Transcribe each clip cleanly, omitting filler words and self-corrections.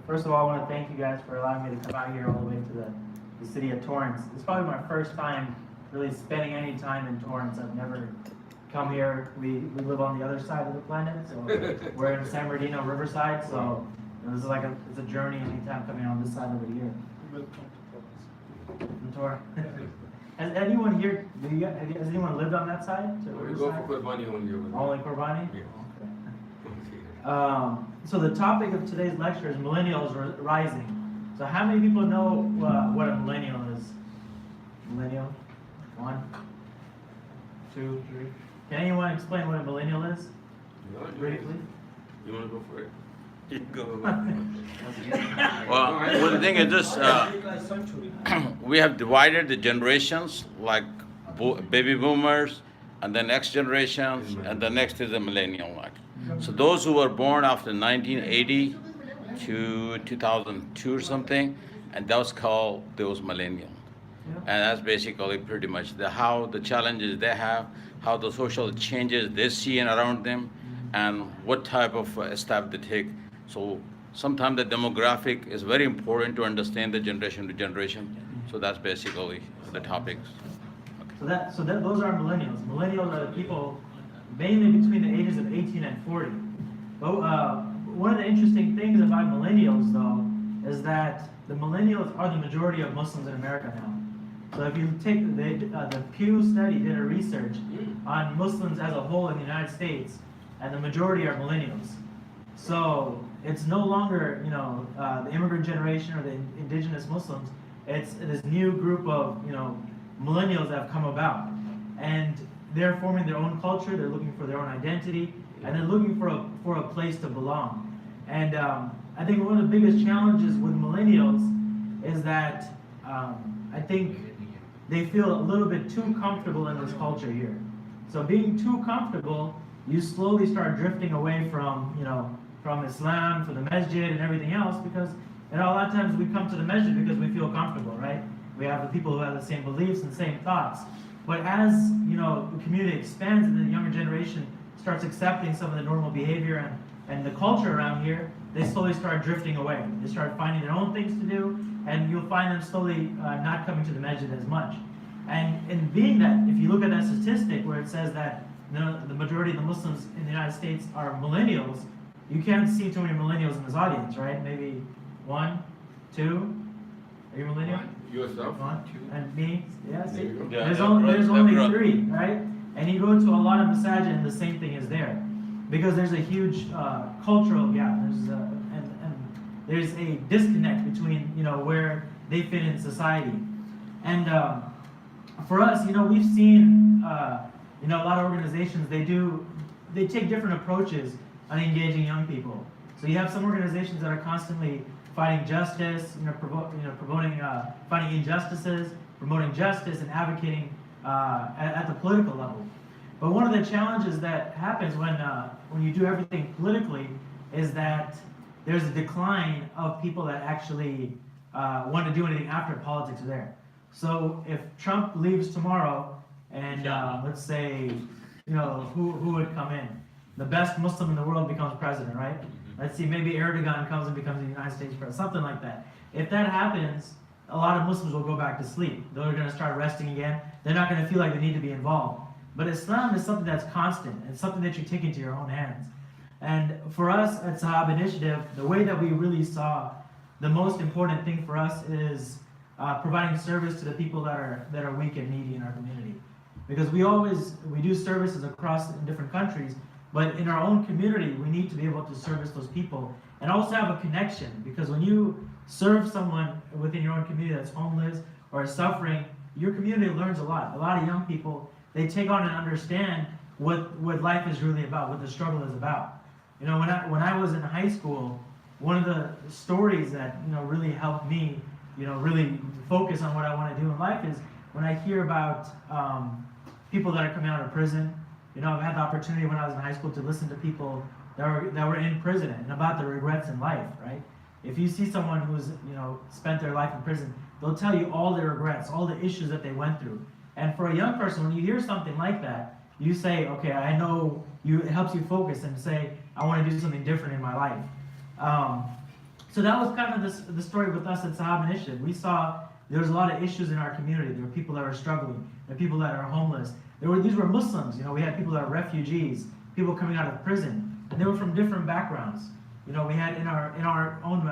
First of all, I want to thank you guys for allowing me to come out here all the way to the city of Torrance. It's probably my first time really spending any time in Torrance. I've never come here. We live on the other side of the planet, so we're in San Bernardino Riverside, so this is like it's a journey anytime coming on this side over here. In Torrance. Has anyone here, has anyone lived on that side? We go for Qurbani only over there. Only Qurbani? Yeah. Okay. So the topic of today's lecture is Millennials Rising. So how many people know what a millennial is? Millennial? 1, 2, 3. Can anyone explain what a millennial is? Briefly? You want to go for it? You go. Well, the thing is this, we have divided the generations, like baby boomers, and the next generation, and the next is the millennial. Like. So those who were born after 1980 to 2002 or something, and that was called those millennial. And that's basically pretty much how the challenges they have, how the social changes they see around them, and what type of step they take. So sometimes the demographic is very important to understand the generation to generation. So that's basically the topics. Okay. So those are millennials. Millennials are the people mainly between the ages of 18 and 40. But one of the interesting things about millennials, though, is that the millennials are the majority of Muslims in America now. So if you take the Pew study did a research on Muslims as a whole in the United States, and the majority are millennials. So it's no longer, the immigrant generation or the indigenous Muslims. It's this new group of, millennials that have come about, and they're forming their own culture. They're looking for their own identity, and they're looking for a place to belong. And I think one of the biggest challenges with millennials is that I think they feel a little bit too comfortable in this culture here. So being too comfortable, you slowly start drifting away from, from Islam, from the masjid and everything else, because a lot of times we come to the masjid because we feel comfortable, right? We have the people who have the same beliefs and same thoughts. But as, the community expands and the younger generation starts accepting some of the normal behavior and the culture around here, they slowly start drifting away. They start finding their own things to do, and you'll find them slowly not coming to the masjid as much. And in being that, if you look at that statistic where it says that the majority of the Muslims in the United States are millennials, you can't see too many millennials in this audience, right? Maybe 1, 2. Are you millennial? Yourself? 1, 2. And me? Yeah, see? Yeah, there's only 3, right? And you go to a lot of masajid and the same thing is there. Because there's a huge cultural gap. There's a disconnect between, where they fit in society. And for us, we've seen, a lot of organizations, they take different approaches on engaging young people. So you have some organizations that are constantly fighting justice, promoting, fighting injustices, promoting justice, and advocating at the political level. But one of the challenges that happens when you do everything politically is that there's a decline of people that actually want to do anything after politics are there. So if Trump leaves tomorrow, and let's say, who would come in? The best Muslim in the world becomes president, right? Let's see, maybe Erdogan comes and becomes the United States president, something like that. If that happens, a lot of Muslims will go back to sleep. They're going to start resting again. They're not going to feel like they need to be involved. But Islam is something that's constant. It's something that you take into your own hands. And for us at Sahab Initiative, the way that we really saw the most important thing for us is providing service to the people that are weak and needy in our community. Because we do services across different countries, but in our own community, we need to be able to service those people and also have a connection. Because when you serve someone within your own community that's homeless or is suffering, your community learns a lot. A lot of young people, they take on and understand what life is really about, what the struggle is about. When I was in high school, one of the stories that really helped me, really focus on what I want to do in life is when I hear about people that are coming out of prison. I've had the opportunity when I was in high school to listen to people that were in prison and about their regrets in life, right? If you see someone who's spent their life in prison, they'll tell you all their regrets, all the issues that they went through. And for a young person, when you hear something like that, you say, okay, I know it helps you focus and say, I want to do something different in my life. So that was kind of the story with us at Sahab Initiative. We saw there was a lot of issues in our community. There were people that were struggling. There were people that are homeless. These were Muslims. We had people that were refugees, people coming out of prison, and they were from different backgrounds. We had in our own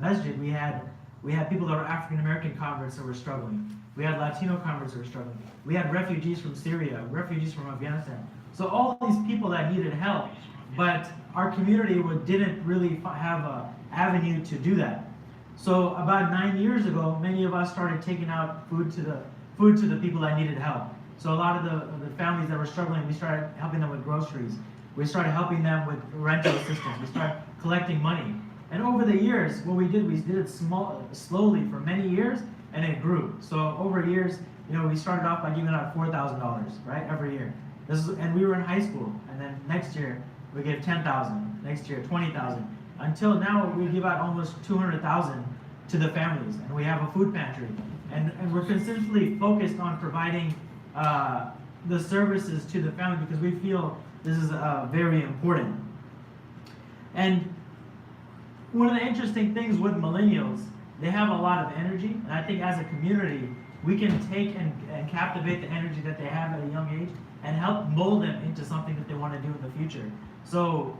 masjid, we had people that were African American converts that were struggling. We had Latino converts that were struggling. We had refugees from Syria, refugees from Afghanistan. So all these people that needed help, but our community didn't really have an avenue to do that. So about 9 years ago, many of us started taking out food to the people that needed help. So a lot of the families that were struggling, we started helping them with groceries. We started helping them with rental assistance. We started collecting money. And over the years, what we did it slowly for many years, and it grew. So over years, we started off by giving out $4,000, right, every year. And we were in high school, and then next year we gave 10,000. Next year 20,000. Until now, we give out almost 200,000 to the families, and we have a food pantry. And we're consistently focused on providing the services to the family because we feel this is very important. And one of the interesting things with millennials, they have a lot of energy, and I think as a community, we can take and captivate the energy that they have at a young age and help mold them into something that they want to do in the future. So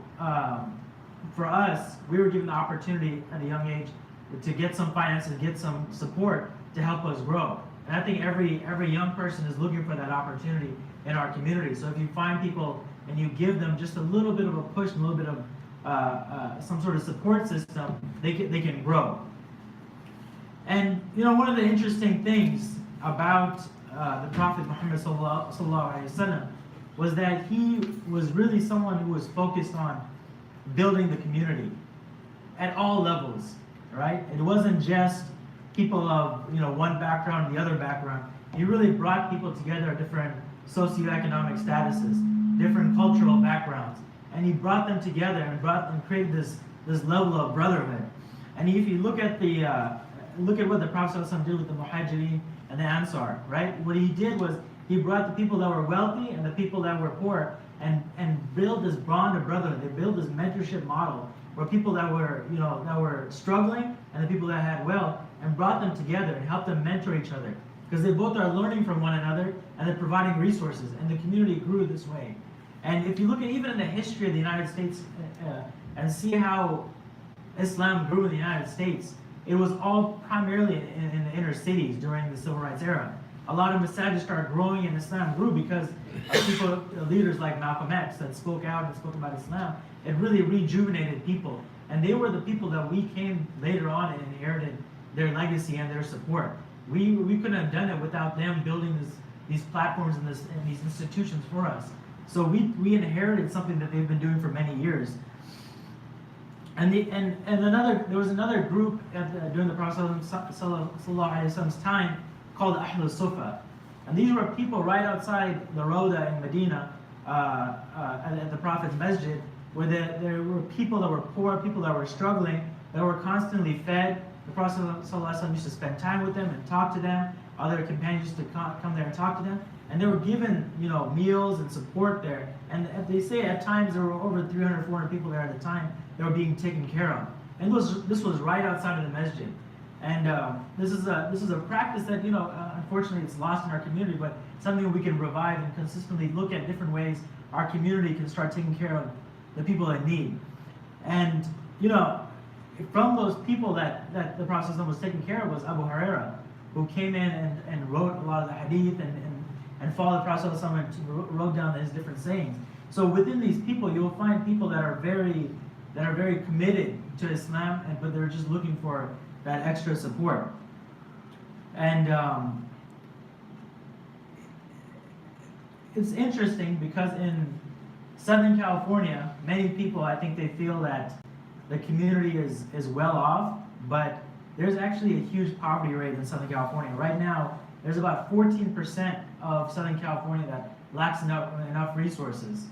for us, we were given the opportunity at a young age to get some finances, get some support to help us grow. And I think every young person is looking for that opportunity in our community. So if you find people and you give them just a little bit of a push, a little bit of some sort of support system, they can grow. And one of the interesting things about the Prophet Muhammad sallallahu alaihi wasallam was that he was really someone who was focused on building the community at all levels, right? It wasn't just people of one background, the other background. He really brought people together at different socioeconomic statuses, different cultural backgrounds, and he brought them together and created this level of brotherhood. And if you look at what the Prophet ﷺ did with the Muhajirin and the Ansar, right? What he did was he brought the people that were wealthy and the people that were poor and build this bond of brotherhood. They built this mentorship model where people that were struggling and the people that had wealth, and brought them together and helped them mentor each other, because they both are learning from one another and they're providing resources, and the community grew this way. And if you look at even in the history of the United States and see how Islam grew in the United States, it was all primarily in the inner cities during the Civil Rights era. A lot of masajid started growing and Islam grew because of leaders like Malcolm X that spoke out and spoke about Islam. It really rejuvenated people. And they were the people that we came later on and inherited their legacy and their support. We couldn't have done it without them building these platforms and these institutions for us. So we inherited something that they've been doing for many years. And there was another group during the Prophet ﷺ's time called Ahlul Sufa. And these were people right outside the Roda in Medina at the Prophet's Masjid, where there were people that were poor, people that were struggling, that were constantly fed. The Prophet ﷺ used to spend time with them and talk to them. Other companions used to come there and talk to them. And they were given, meals and support there. And they say at times there were over 300, 400 people there at a time that were being taken care of. And this was right outside of the masjid. And this is a practice that, unfortunately it's lost in our community, but something we can revive and consistently look at different ways our community can start taking care of the people in need. And, from those people that the Prophet was taking care of was Abu Huraira, who came in and wrote a lot of the hadith and followed the Prophet and wrote down his different sayings. So within these people, you'll find people that are very committed to Islam, but they're just looking for that extra support. And it's interesting because in Southern California, many people, I think they feel that the community is well off, but there's actually a huge poverty rate in Southern California. Right now, there's about 14% of Southern California that lacks enough resources.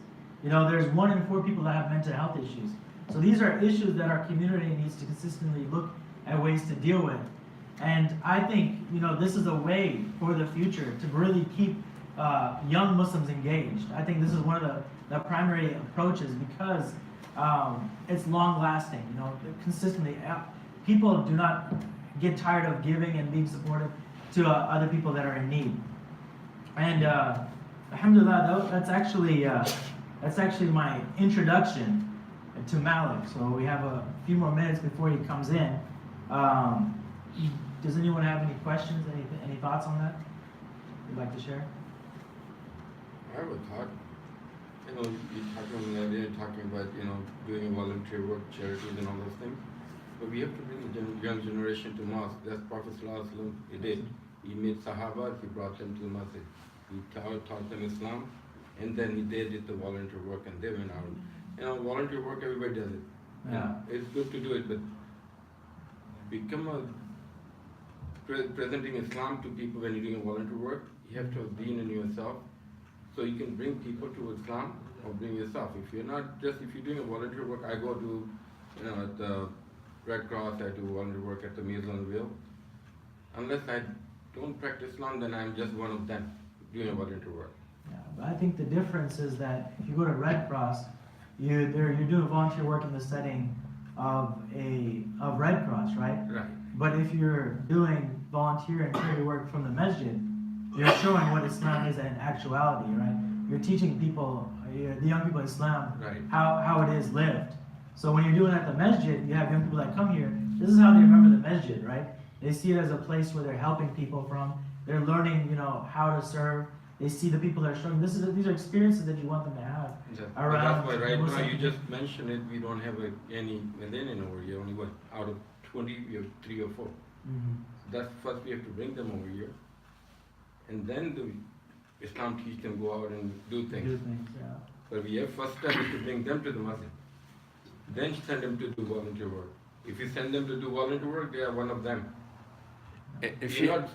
There's 1 in 4 people that have mental health issues. So these are issues that our community needs to consistently look at ways to deal with. And I think, this is a way for the future to really keep young Muslims engaged. I think this is one of the primary approaches, because it's long lasting. You know, consistently, people do not get tired of giving and being supportive to other people that are in need. And alhamdulillah, that's actually my introduction to Malek. So we have a few more minutes before he comes in. Does anyone have any questions, any thoughts on that you'd like to share? I have a thought. You know, you're talking about, you know, doing volunteer work, charities and all those things. But we have to bring the young generation to mosque. That's Prophet ﷺ, he did. He made Sahaba, he brought them to the masjid. He taught them Islam, and then they did the volunteer work and they went out. You know, volunteer work, everybody does it. Yeah. It's good to do it, but become a presenting Islam to people when you're doing volunteer work, you have to have deen in yourself, so you can bring people to Islam or bring yourself. If you're doing a volunteer work, I go to, you know, at the Red Cross, I do volunteer work at the Meals on Wheels. Unless I don't practice Islam, then I'm just one of them doing a volunteer work. Yeah, but I think the difference is that if you go to Red Cross, you're doing volunteer work in the setting of Red Cross, right? Right. But if you're doing volunteer and charity work from the masjid, you're showing what Islam is in actuality, right? You're teaching people, the young people Islam, Right. how it is lived. So when you're doing it at the masjid, you have young people that come here. This is how they remember the masjid, right? They see it as a place where they're helping people from. They're learning, you know, how to serve. They see the people that are struggling. These are experiences that you want them to have around. That's why right Muslim now you people. just mentioned it. We don't have any millennial over here. Only what, out of 20, we have 3 or 4. Mhm. That's first we have to bring them over here, and then the Islam teach them go out and do Do things. things, yeah. But we have first step is to bring them to the masjid, then send them to do volunteer work. If you send them to do volunteer work, they are one of them. If We're you, not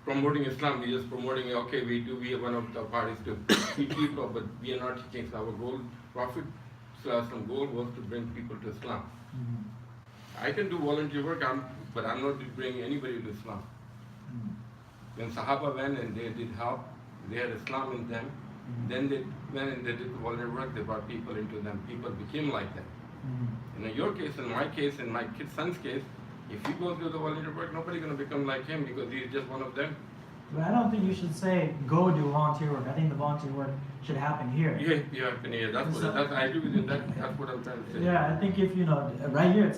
promoting Islam, we're just promoting, okay, we are one of the parties to teach people, but we are not teaching Islam. Our goal, Prophet ﷺ goal was to bring people to Islam. Mhm. I can do volunteer work, but I'm not bringing anybody to Islam. Mhm. When Sahaba went and they did help, they had Islam in them, then they went and they did volunteer work, they brought people into them. People became like them. Mhm. In your case, in my case, in my kid's son's case, if he goes to the volunteer work, nobody's going to become like him because he's just one of them. But I don't think you should say go do volunteer work. I think the volunteer work should happen here. Yeah, I agree with you. That's what I'm trying to say. Yeah, I think if you know, right here,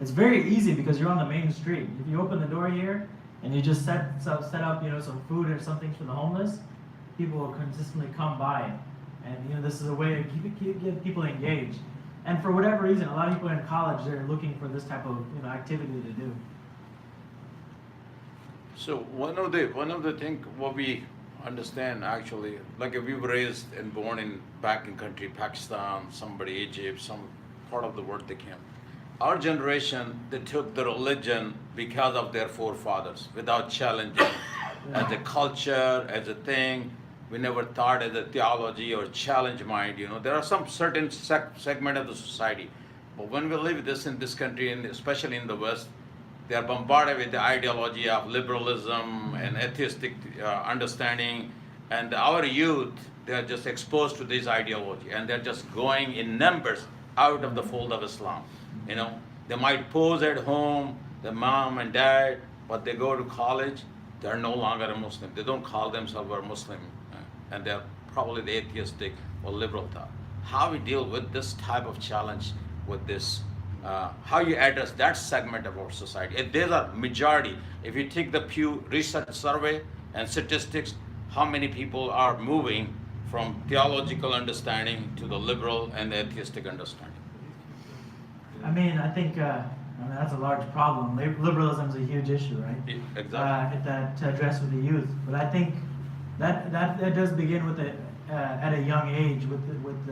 it's very easy because you're on the main street. If you open the door here and you just set up, you know, some food or something for the homeless, people will consistently come by, and you know, this is a way to get people engaged. And for whatever reason, a lot of people in college, they're looking for this type of, you know, activity to do. so one of the thing what we understand actually, like if we were raised and born back in country, Pakistan, somebody Egypt, some part of the world they came. Our generation, they took the religion because of their forefathers, without challenging as a culture, as a thing. We never thought as a theology or challenge mind. You know, there are some certain segment of the society, but when we live in this country, and especially in the West, they are bombarded with the ideology of liberalism and atheistic understanding, and our youth, they are just exposed to this ideology, and they're just going in numbers out of the fold of Islam. You know, they might pose at home, the mom and dad, but they go to college, they're no longer a Muslim. They don't call themselves a Muslim, and they're probably the atheistic or liberal thought. How we deal with this type of challenge, with this, how you address that segment of our society. If there's a majority, if you take the Pew Research Survey and statistics, how many people are moving from theological understanding to the liberal and the atheistic understanding? I mean, I think that's a large problem. Liberalism is a huge issue, right? Exactly. To address with the youth. But I think that does begin with at a young age with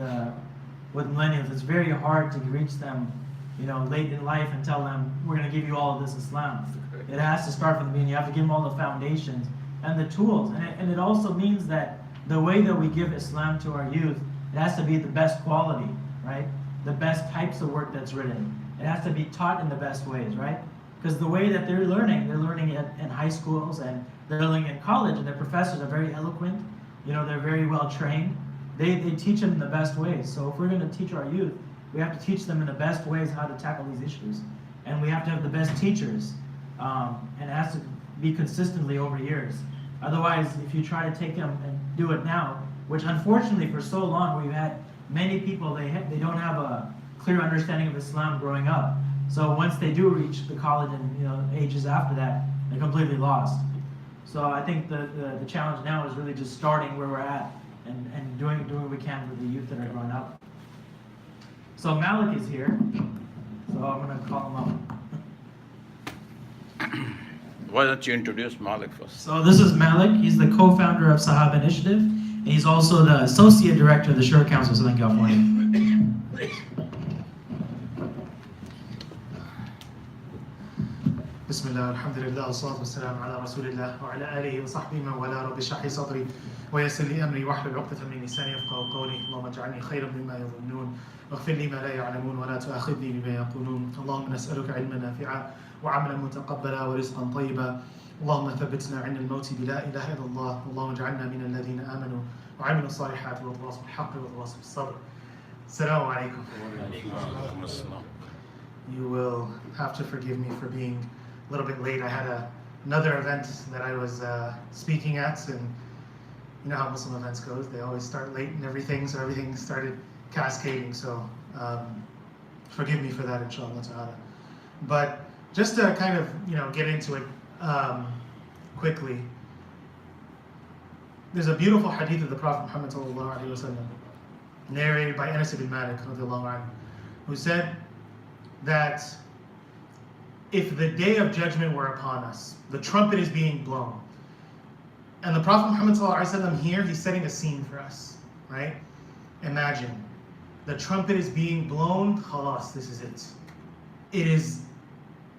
millennials. It's very hard to reach them, you know, late in life and tell them we're going to give you all of this Islam. It has to start from the beginning. You have to give them all the foundations and the tools. And it also means that the way that we give Islam to our youth, it has to be the best quality, right? The best types of work that's written. It has to be taught in the best ways, right? Because the way that they're learning in high schools and they're learning in college, and their professors are very eloquent, you know, they're very well trained. They teach them in the best ways. So if we're going to teach our youth, we have to teach them in the best ways how to tackle these issues. And we have to have the best teachers. And it has to be consistently over years. Otherwise, if you try to take them and do it now, which unfortunately for so long we've had many people, they don't have a clear understanding of Islam growing up. So once they do reach the college and ages after that, they're completely lost. So I think the challenge now is really just starting where we're at and doing what we can for the youth that are growing up. So Malek is here, so I'm going to call him up. Why don't you introduce Malek first? So this is Malek. He's the co-founder of Sahaba Initiative, and he's also the associate director of the Shore Council of Southern California. بسم الله والحمد لله والصلاة والسلام على رسول الله وعلى آله وصحبه من والاه. رب اشرح لي صدري ويسر لي أمري واحلل عقدة من لساني يفقهوا قولي. اللهم اجعلني خيرا مما يظنون واغفر لي ما لا يعلمون ولا تؤاخذني بما يقولون. اللهم نسألك علما نافعا وعملا متقبلا ورزقا طيبا. اللهم ثبتنا عند الموت بلا إله إلا الله. اللهم اجعلنا من الذين آمنوا وعملوا الصالحات وتواصوا بالحق وتواصوا بالصبر. السلام عليكم. You will have to forgive me for being a little bit late. I had another event that I was speaking at, and you know how Muslim events goes. They always start late and everything, so everything started cascading. So forgive me for that, inshallah ta'ala. But just to kind of get into it quickly, there's a beautiful hadith of the Prophet Muhammad sallallahu alaihi wasallam, narrated by Anas ibn Malek radiyallahu anhu, who said that if the day of judgment were upon us, the trumpet is being blown. And the Prophet Muhammad ﷺ here, he's setting a scene for us, right? Imagine, the trumpet is being blown, khalas, this is it. It is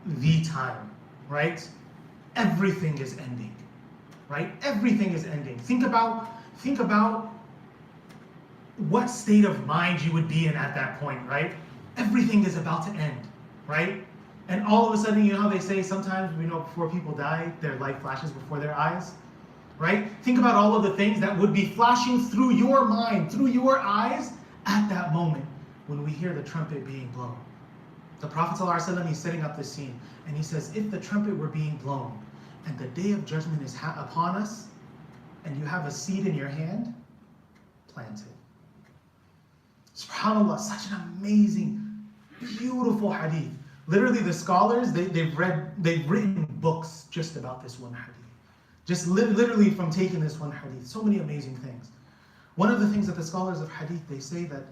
the time, right? Everything is ending, right? Everything is ending. Think about what state of mind you would be in at that point, right? Everything is about to end, right? And all of a sudden, you know how they say sometimes, before people die, their life flashes before their eyes, right? Think about all of the things that would be flashing through your mind, through your eyes, at that moment when we hear the trumpet being blown. The Prophet ﷺ, he's setting up this scene, and he says, if the trumpet were being blown, and the day of judgment is upon us, and you have a seed in your hand, plant it. SubhanAllah, such an amazing, beautiful hadith. Literally, the scholars, they've written books just about this one hadith. Just literally from taking this one hadith. So many amazing things. One of the things that the scholars of hadith, they say that,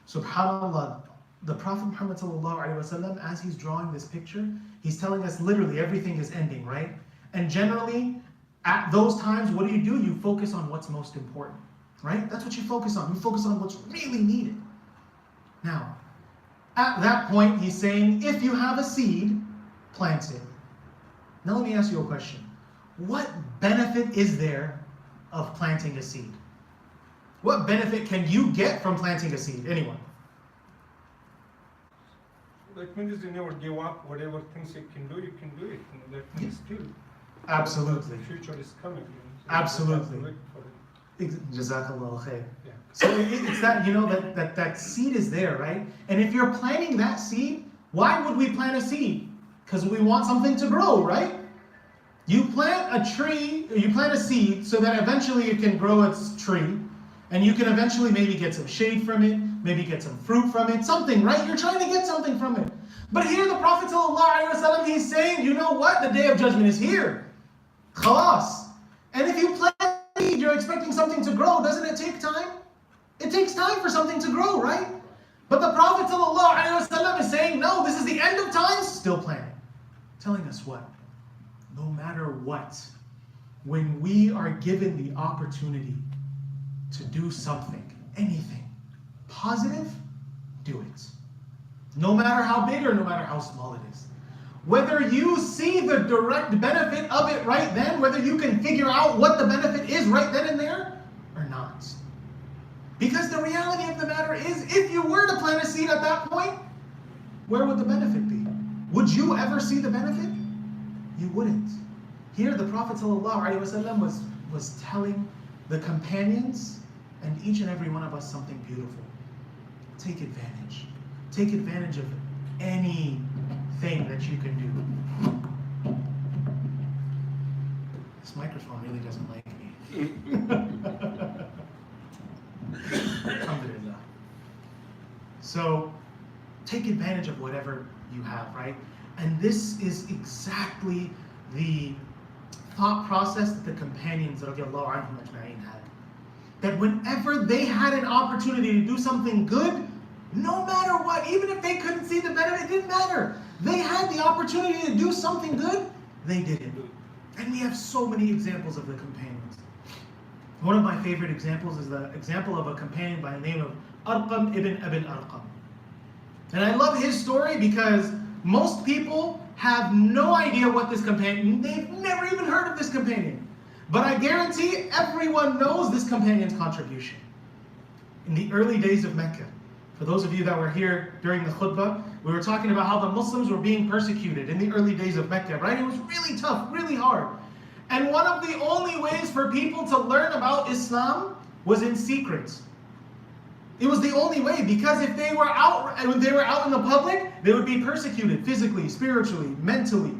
subhanAllah, the Prophet Muhammad ﷺ, as he's drawing this picture, he's telling us literally everything is ending, right? And generally, at those times, what do? You focus on what's most important, right? That's what you focus on. You focus on what's really needed. Now, at that point, he's saying, if you have a seed, plant it. Now let me ask you a question. What benefit is there of planting a seed? What benefit can you get from planting a seed? Anyone? That means you never give up. Whatever things you can do it. That means still. Absolutely. The future is coming. Absolutely. Jazakallah khair. Yeah. So it's that, that seed is there, right? And if you're planting that seed, why would we plant a seed? Because we want something to grow, right? You plant a tree, or you plant a seed so that eventually it can grow its tree, and you can eventually maybe get some shade from it, maybe get some fruit from it, something, right? You're trying to get something from it. But here the Prophet ﷺ, he's saying, you know what? The day of judgment is here. Khalas. And if you plant a seed, you're expecting something to grow. Doesn't it take time? It takes time for something to grow, right? But the Prophet ﷺ is saying, no, this is the end of time, still planting. Telling us what? No matter what, when we are given the opportunity to do something, anything, positive, do it. No matter how big or no matter how small it is. Whether you see the direct benefit of it right then, whether you can figure out what the benefit is right then and there, or not. Because the reality of the matter is, if you were to plant a seed at that point, where would the benefit be? Would you ever see the benefit? You wouldn't. Here the Prophet ﷺ was telling the companions and each and every one of us something beautiful. Take advantage. take advantage of anything that you can do. This microphone really doesn't like me. Alhamdulillah. So take advantage of whatever you have, right? And this is exactly the thought process that the companions radiallahu anhum ajma'in had. That whenever they had an opportunity to do something good, no matter what, even if they couldn't see the benefit, it didn't matter. They had the opportunity to do something good, they did it. And we have so many examples of the companions. One of my favorite examples is the example of a companion by the name of Arqam ibn Abil Arqam. And I love his story because most people have no idea what this companion, they've never even heard of this companion. But I guarantee everyone knows this companion's contribution. In the early days of Mecca, for those of you that were here during the khutbah, we were talking about how the Muslims were being persecuted in the early days of Mecca, right? It was really tough, really hard. And one of the only ways for people to learn about Islam was in secret. It was the only way, because if they were out, when they were out in the public, they would be persecuted physically, spiritually, mentally,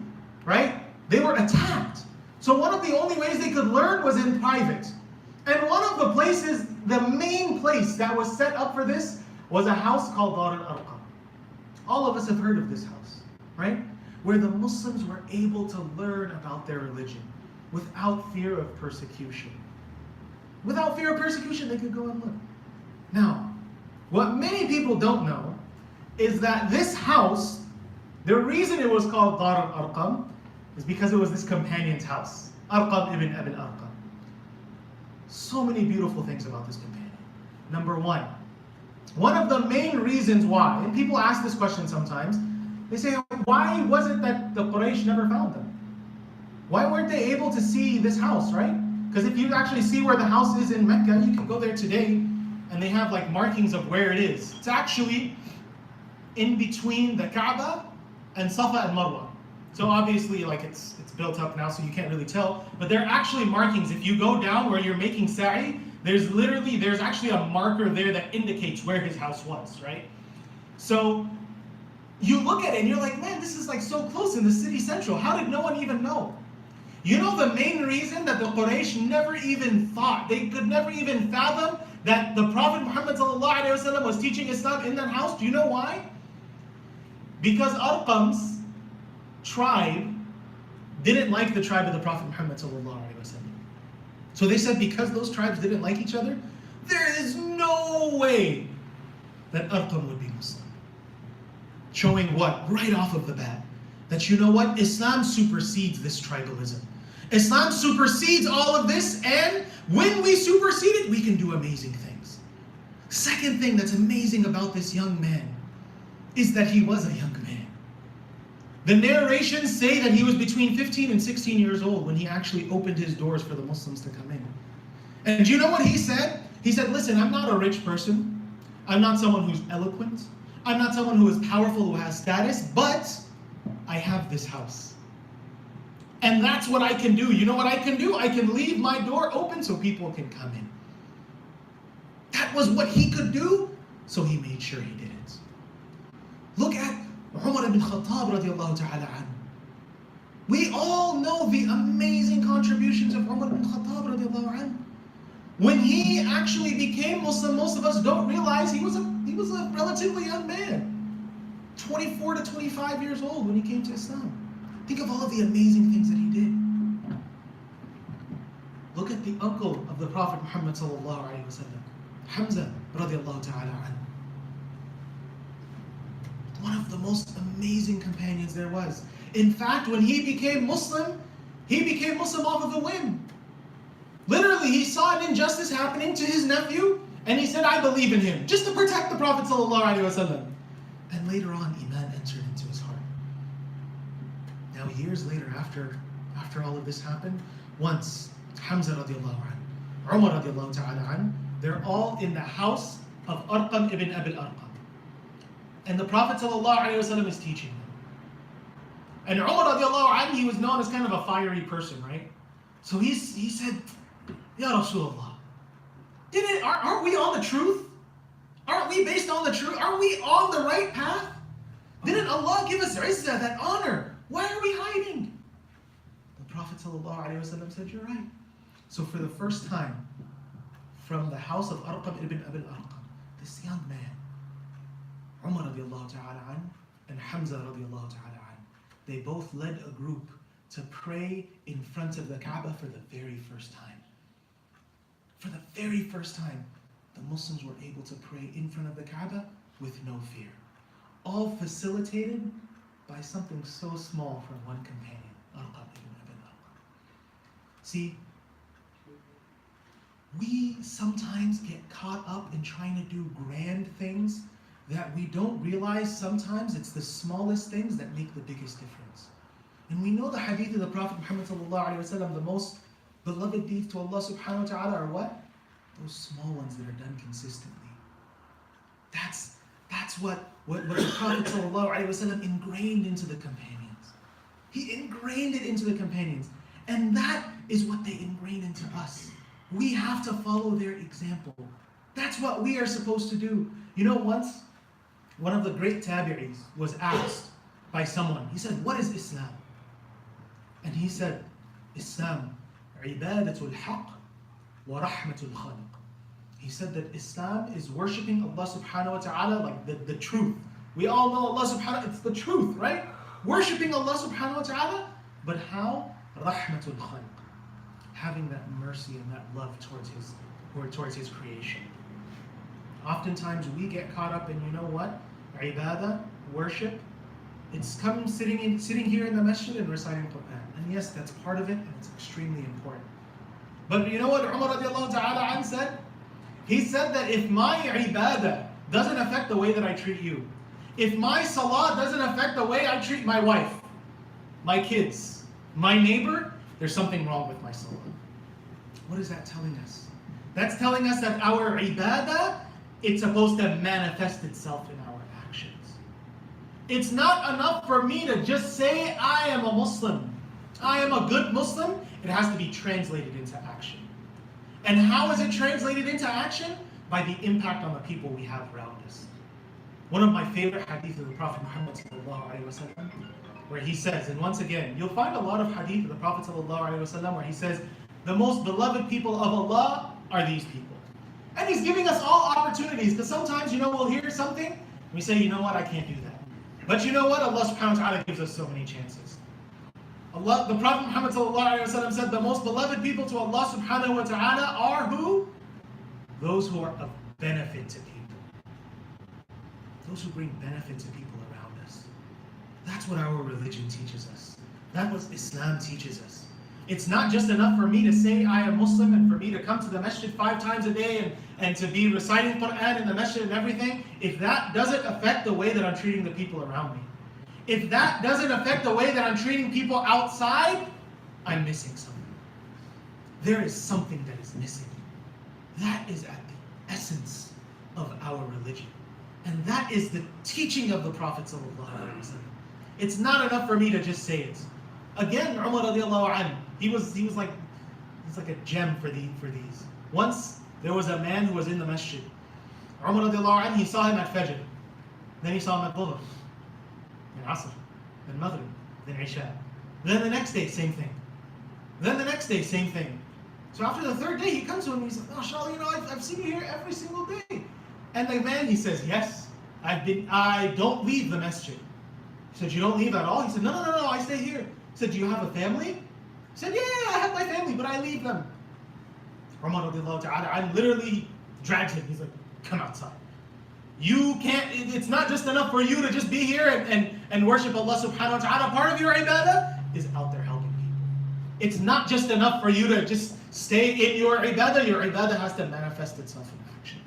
right? They were attacked. So one of the only ways they could learn was in private. And one of the places, the main place that was set up for this was a house called Dar al-Arqam. All of us have heard of this house, right? Where the Muslims were able to learn about their religion without fear of persecution. Without fear of persecution, they could go and learn. Now, what many people don't know is that this house, the reason it was called Dar al-Arqam is because it was this companion's house, Arqam ibn Abil Arqam. So many beautiful things about this companion. Number one of the main reasons why, and people ask this question sometimes, they say, why was it that the Quraysh never found them? Why weren't they able to see this house, right? Because if you actually see where the house is in Mecca, you can go there today, and they have like markings of where it is. It's actually in between the Kaaba and Safa and Marwa. So obviously like it's built up now, so you can't really tell, but there are actually markings. If you go down where you're making sa'i, there's actually a marker there that indicates where his house was, right? So you look at it and you're like, man, this is like so close in the city central. How did no one even know? You know the main reason that the Quraysh never even thought, they could never even fathom that the Prophet Muhammad ﷺ was teaching Islam in that house? Do you know why? Because Arqam's tribe didn't like the tribe of the Prophet Muhammad ﷺ. So they said because those tribes didn't like each other, there is no way that Arqam would be Muslim. Showing what? Right off of the bat. That you know what? Islam supersedes this tribalism. Islam supersedes all of this, and when we supersede it, we can do amazing things. Second thing that's amazing about this young man is that he was a young man. The narrations say that he was between 15 and 16 years old when he actually opened his doors for the Muslims to come in. And do you know what he said? He said, listen, I'm not a rich person. I'm not someone who's eloquent. I'm not someone who is powerful, who has status, but I have this house. And that's what I can do. You know what I can do? I can leave my door open so people can come in. That was what he could do, so he made sure he did it. Look at Umar ibn Khattab radiallahu ta'ala anhu. We all know the amazing contributions of Umar ibn Khattab radiallahu anhu. When he actually became Muslim, most of us don't realize he was a relatively young man. 24 to 25 years old when he came to Islam. Think of all of the amazing things that he did. Look at the uncle of the Prophet Muhammad sallallahu alaihi wasallam, Hamza radiallahu ta'ala anhu. One of the most amazing companions there was. In fact, when he became Muslim off of a whim. Literally, he saw an injustice happening to his nephew, and he said, I believe in him, just to protect the Prophet sallallahu alaihi wasallam. And later on, Iman entered into his heart. Now, years later, after all of this happened, once Hamza radiallahu anhu, Umar radiallahu ta'ala anhu, they're all in the house of Arqam ibn Abil Arqam. And the Prophet ﷺ is teaching them. And Umar radiallahu anhu, he was known as kind of a fiery person, right? So he said, Ya Rasulullah, aren't we on the truth? Aren't we based on the truth? Are we on the right path? Didn't Allah give us izzah, that honor? Why are we hiding? The Prophet ﷺ said, you're right. So for the first time, from the house of Arqam ibn Abil Arqam, this young man, Umar radiallahu ta'ala an, and Hamza radiallahu ta'ala an, they both led a group to pray in front of the Kaaba for the very first time. For the very first time, the Muslims were able to pray in front of the Kaaba with no fear. All facilitated by something so small from one companion, Arqam ibn Abil Arqam. See, we sometimes get caught up in trying to do grand things that we don't realize sometimes it's the smallest things that make the biggest difference. And we know the hadith of the Prophet Muhammad ﷺ, the most beloved deeds to Allah subhanahu wa ta'ala are what? Those small ones that are done consistently. That's what the Prophet ﷺ ingrained into the companions. He ingrained it into the companions. And that is what they ingrain into us. We have to follow their example. That's what we are supposed to do. You know, once, one of the great tabi'is was asked by someone, he said, what is Islam? And he said, Islam, ibadatul haqq wa rahmatul khaliq. He said that Islam is worshipping Allah subhanahu wa ta'ala, like the truth. We all know Allah subhanahu, it's the truth, right? Worshipping Allah subhanahu wa ta'ala, but how? Rahmatul khaliq. Having that mercy and that love towards his creation. Oftentimes we get caught up in, you know what? Ibadah, worship, it's coming sitting here in the masjid and reciting Quran. And yes, that's part of it, and it's extremely important. But you know what Umar radiallahu ta'ala an said? He said that if my ibadah doesn't affect the way that I treat you, if my salah doesn't affect the way I treat my wife, my kids, my neighbor, there's something wrong with my salah. What is that telling us? That's telling us that our ibadah, it's supposed to manifest itself in our actions. It's not enough for me to just say, I am a Muslim. I am a good Muslim. It has to be translated into action. And how is it translated into action? By the impact on the people we have around us. One of my favorite hadith of the Prophet Muhammad ﷺ, where he says, and once again, you'll find a lot of hadith of the Prophet ﷺ where he says, the most beloved people of Allah are these people. And he's giving us all opportunities, because sometimes, we'll hear something, and we say, you know what, I can't do that. But you know what, Allah subhanahu wa ta'ala gives us so many chances. The Prophet Muhammad ﷺ said, the most beloved people to Allah subhanahu wa ta'ala are who? Those who are of benefit to people. Those who bring benefit to people around us. That's what our religion teaches us. That's what Islam teaches us. It's not just enough for me to say I am Muslim and for me to come to the masjid 5 times a day and to be reciting Quran in the masjid and everything. If that doesn't affect the way that I'm treating the people around me, if that doesn't affect the way that I'm treating people outside, I'm missing something. There is something that is missing. That is at the essence of our religion. And that is the teaching of the Prophet ﷺ. It's not enough for me to just say it. Again, Umar radiallahu anhu, he was like a gem for these. Once there was a man who was in the masjid. Umar radiallahu anhu, he saw him at Fajr. Then he saw him at Dhuhr. Then Asr. Then Maghrib. Then Isha. Then the next day, same thing. Then the next day, same thing. So after the 3rd day, he comes to him and he says, oh, Shah, I've seen you here every single day. And the man, he says, yes, I don't leave the masjid. He said, you don't leave at all? He said, no, I stay here. He said, do you have a family? He said, yeah, I have my family, but I leave them. Umar radiallahu ta'ala literally drags him. He's like, come outside. You can't, it's not just enough for you to just be here and worship Allah subhanahu wa ta'ala. Part of your ibadah is out there helping people. It's not just enough for you to just stay in your ibadah. Your ibadah has to manifest itself in action.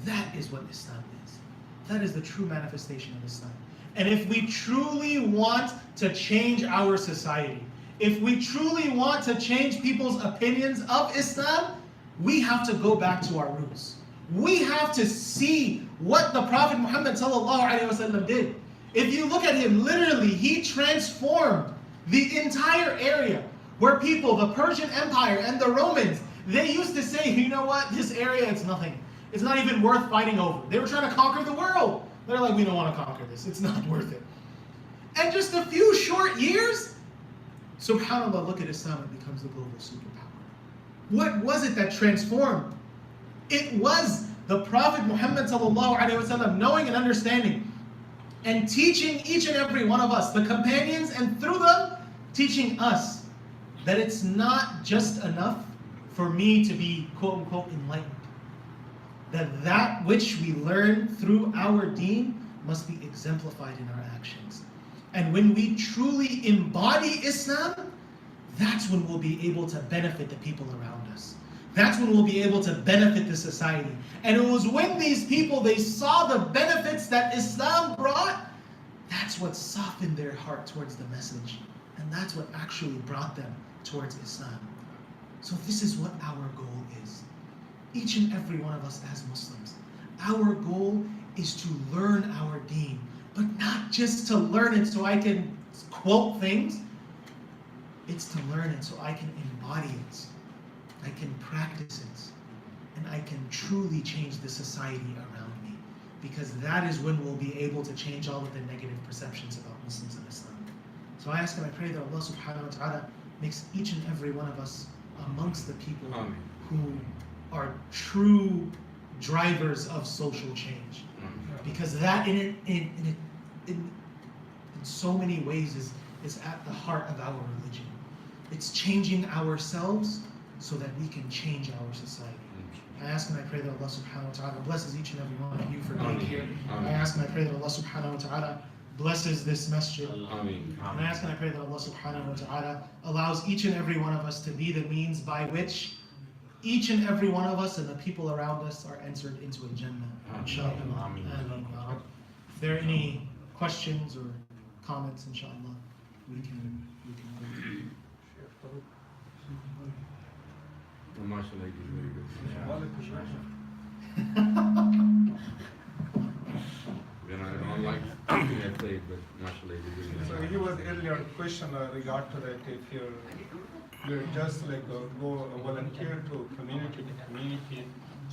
That is what Islam is. That is the true manifestation of Islam. And if we truly want to change our society, if we truly want to change people's opinions of Islam, we have to go back to our roots. We have to see what the Prophet Muhammad ﷺ did. If you look at him, literally, he transformed the entire area where people, the Persian Empire and the Romans, they used to say, you know what, this area, it's nothing. It's not even worth fighting over. They were trying to conquer the world. They're like, we don't want to conquer this. It's not worth it. And just a few short years, subhanAllah, look at Islam, it becomes the global superpower. What was it that transformed? It was the Prophet Muhammad sallallahu alaihi wasallam knowing and understanding and teaching each and every one of us, the companions, and through them, teaching us that it's not just enough for me to be quote unquote enlightened. That which we learn through our deen must be exemplified in our actions. And when we truly embody Islam, that's when we'll be able to benefit the people around us. That's when we'll be able to benefit the society. And it was when these people, they saw the benefits that Islam brought, that's what softened their heart towards the message. And that's what actually brought them towards Islam. So this is what our goal is. Each and every one of us as Muslims, our goal is to learn our deen, but not just to learn it so I can quote things. It's to learn it so I can embody it, I can practice it, and I can truly change the society around me. Because that is when we'll be able to change all of the negative perceptions about Muslims and Islam. So I ask and I pray that Allah subhanahu wa ta'ala makes each and every one of us amongst the people who are true drivers of social change. Because that in so many ways is at the heart of our religion. It's changing ourselves so that we can change our society. I ask and I pray that Allah subhanahu wa ta'ala blesses each and every one of you for being here. I ask and I pray that Allah subhanahu wa ta'ala blesses this masjid. And I ask and I pray that Allah subhanahu wa ta'ala allows each and every one of us to be the means by which each and every one of us and the people around us are entered into a Jannah. Inshallah. If there are any questions or comments, inshallah, we can go. MashaAllah, it is very good. When I don't like something I say, but MashaAllah, it is very So good. he was earlier question regard to that if you're just like go volunteer to community.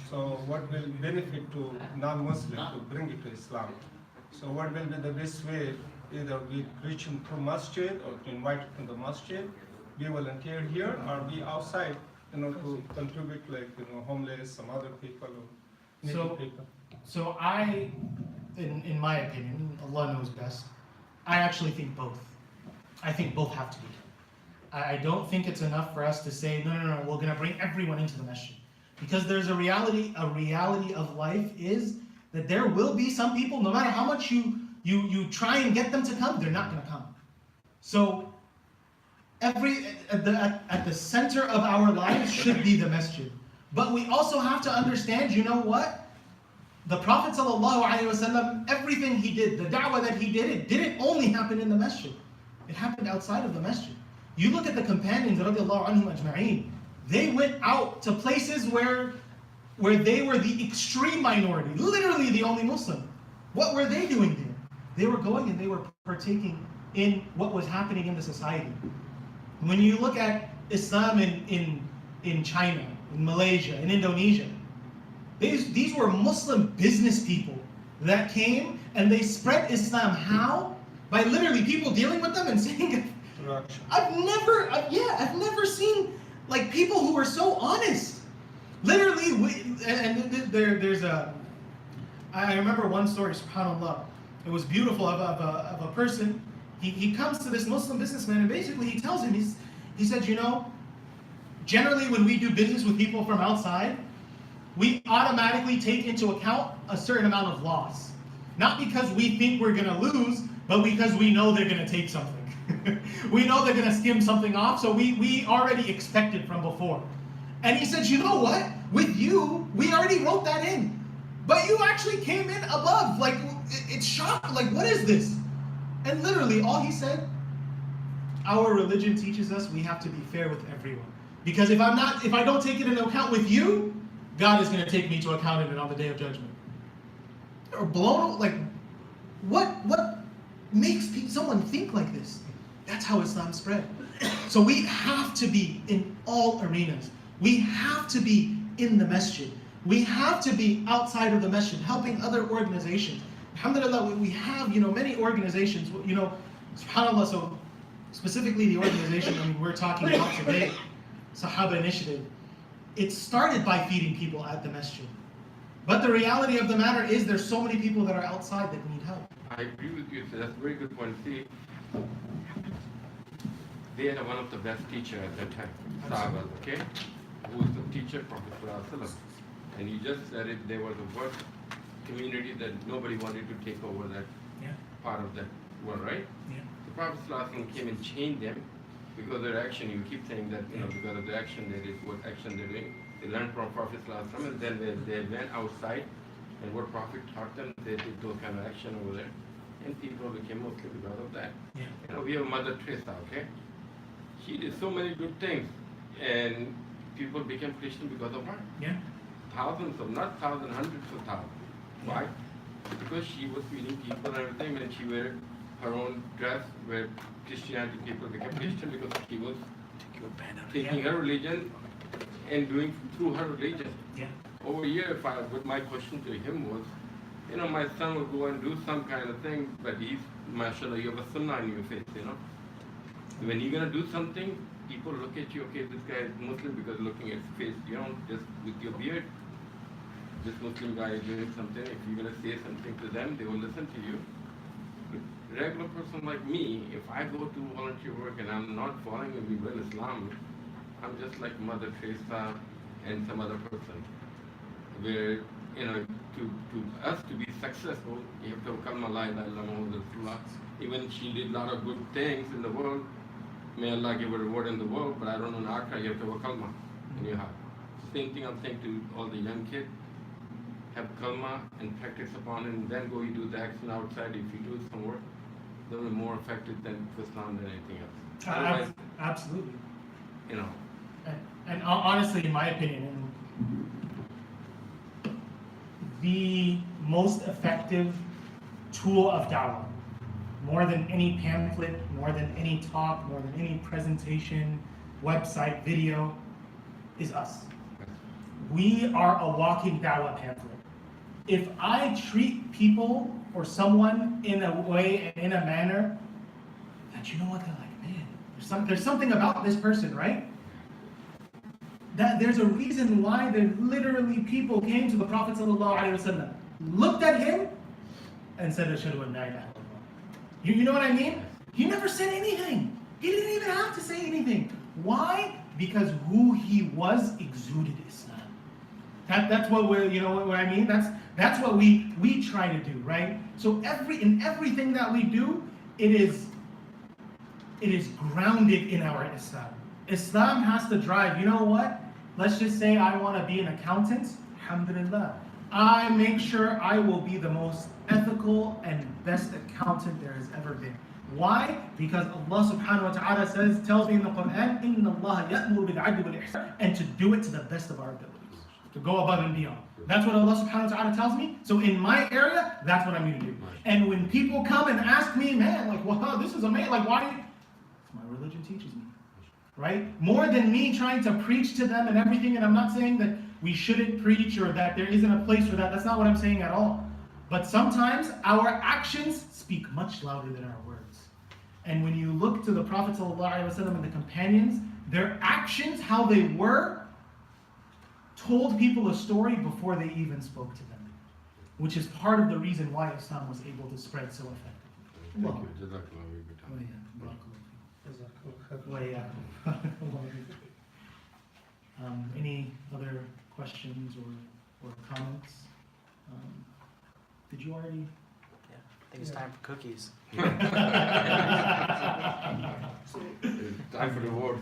So what will benefit to non-Muslim to bring it to Islam? So what will be the best way? Either we preach in through masjid or to invite it to the masjid, we volunteer here or be outside, to contribute like homeless, some other people or needy people. So I, in my opinion, Allah knows best, I actually think both. I think both have to be done. I don't think it's enough for us to say, no, we're going to bring everyone into the masjid. Because there's a reality of life is that there will be some people, no matter how much you try and get them to come, they're not going to come. So at the center of our lives should be the masjid. But we also have to understand, you know what? The Prophet ﷺ, everything he did, the da'wah that he did, it didn't only happen in the masjid. It happened outside of the masjid. You look at the companions, radiallahu anhum ajma'een, they went out to places where they were the extreme minority, literally the only Muslim. What were they doing there? They were going and they were partaking in what was happening in the society. When you look at Islam in China, in Malaysia, in Indonesia, these were Muslim business people that came and they spread Islam. How? By literally people dealing with them and saying, I've never seen like people who are so honest. Literally, I remember one story, subhanAllah. It was beautiful of a person. He comes to this Muslim businessman and basically he tells him, he said, generally when we do business with people from outside, we automatically take into account a certain amount of loss. Not because we think we're going to lose, but because we know they're going to take something. We know they're going to skim something off, so we already expect it from before. And he said, you know what? With you, we already wrote that in. But you actually came in above. Like, it's shocking. Like, what is this? And literally, all he said, our religion teaches us we have to be fair with everyone. Because if I don't take it into account with you, God is going to take me to account in it on the day of judgment. Or blown, like, what makes someone think like this? That's how Islam spread. So we have to be in all arenas. We have to be in the masjid. We have to be outside of the masjid, helping other organizations. Alhamdulillah, we have, many organizations, subhanAllah, so specifically the organization we're talking about today, Sahaba Initiative, it started by feeding people at the masjid. But the reality of the matter is there's so many people that are outside that need help. I agree with you, so that's a very good point. See, they had one of the best teachers at that time, Sahaba, okay? Who was the teacher, Prophet ﷺ. And you just said it, they were the worst community that nobody wanted to take over that part of that world, right? Yeah. The Prophet ﷺ came and changed them because of their action. You keep saying that, because of the action they did, what action they're doing. They learned from Prophet ﷺ, and then they went outside, and what Prophet taught them, they did those kind of action over there. And people became Muslim because of that. Yeah. We have Mother Teresa, okay? She did so many good things, and people became Christian because of her. Yeah. Thousands of, not thousands, hundreds of thousands. Why? Because she was feeding people and everything, and she wore her own dress where Christianity people became Christian because she was taking her religion and doing through her religion. Yeah. Over here, what my question to him was, my son will go and do some kind of thing, but he's, mashallah, you have a sunnah in your face, When you're going to do something, people look at you, okay, this guy is Muslim because looking at his face, just with your beard. This Muslim guy is doing something, if you're going to say something to them, they will listen to you. But a regular person like me, if I go to volunteer work and I'm not following Islam, I'm just like Mother Teresa and some other person. Where, to us to be successful, you have to kalma la ilaha illallah Muhammadur Rasulullah. Even she did a lot of good things in the world. May Allah give her reward in the world, but I don't know in Akhirah, you have to have a kalma in your heart. Same thing I'm saying to all the young kids. Have kalma and practice upon it, and then go you do the action outside. If you do some work, they'll be more effective than Islam than anything else. Otherwise, Absolutely. And honestly, in my opinion, the most effective tool of da'wah, more than any pamphlet, more than any talk, more than any presentation, website, video, is us. We are a walking da'wah pamphlet. If I treat people or someone in a way and in a manner that they're like, man, there's something about this person, right? That there's a reason why there literally people came to the Prophet ﷺ, looked at him, and said, Ashhadu an la ilaha illallah. You know what I mean? He never said anything. He didn't even have to say anything. Why? Because who he was exuded Islam. That's what we're, what I mean? That's what we try to do, right? So in everything that we do, it is grounded in our Islam. Islam has to drive, you know what? Let's just say I want to be an accountant. Alhamdulillah. I make sure I will be the most ethical and best accountant there has ever been. Why? Because Allah subhanahu wa ta'ala tells me in the Quran, Inna Allah ya'muru bil 'adli wal ihsan, and to do it to the best of our abilities. To go above and beyond. That's what Allah subhanahu wa ta'ala tells me. So in my area, that's what I'm going to do. And when people come and ask me, man, like, wow, this is amazing, like, why? My religion teaches me. Right? More than me trying to preach to them and everything, and I'm not saying that we shouldn't preach or that there isn't a place for that. That's not what I'm saying at all. But sometimes our actions speak much louder than our words. And when you look to the Prophet ﷺ and the companions, their actions, how they were, told people a story before they even spoke to them, which is part of the reason why Islam was able to spread so effectively. Any other questions or comments? Did you already? Yeah, I think it's time for cookies. It's time for the reward.